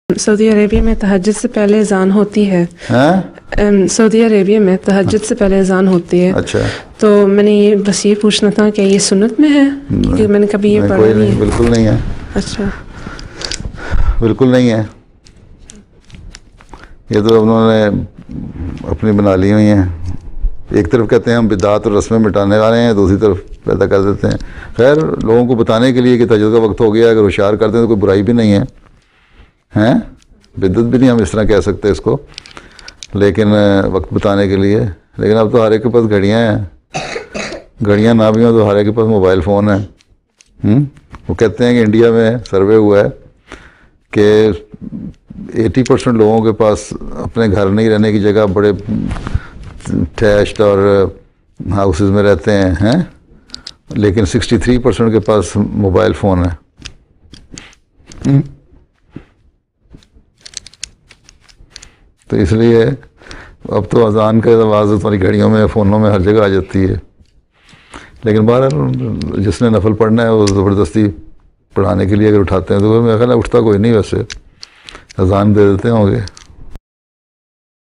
Saudi Arabia में तहज्जुद से पहले अजान होती है। सऊदी अरेबिया में तहज्जुद से पहले अजान होती है। अच्छा, तो मैंने ये बस ये पूछना था कि ये सुन्नत में है कि मैंने कभी ये पढ़ा नहीं है। बिल्कुल नहीं है। अच्छा, बिल्कुल नहीं है। ये तो उन्होंने अपनी बना ली हुई हैं। एक तरफ कहते हैं हम बिदात और रस्में मिटाने वाले हैं, दूसरी तरफ पैदा कर देते हैं। खैर, लोगों को बताने के लिए कि तहज्जुद का वक्त हो गया, अगर होशियार करते हैं तो कोई बुराई भी नहीं है। हैं, बिद्दत भी नहीं हम इस तरह कह सकते इसको, लेकिन वक्त बताने के लिए। लेकिन अब तो हर एक के पास घड़ियाँ हैं। घड़ियाँ ना भी हों तो हर एक के पास मोबाइल फ़ोन है। वो कहते हैं कि इंडिया में सर्वे हुआ है कि 80% लोगों के पास अपने घर नहीं रहने की जगह बड़े टैच्ड और हाउसेस में रहते हैं, लेकिन 63% के पास मोबाइल फ़ोन है। तो इसलिए अब तो अजान का आवाज़ तुम्हारी घड़ियों में, फ़ोनों में, हर जगह आ जाती है। लेकिन बहरहाल जिसने नफल पढ़ना है वो ज़बरदस्ती पढ़ाने के लिए अगर उठाते हैं तो मेरा ख्याल है उठता कोई नहीं, वैसे अजान दे देते होंगे।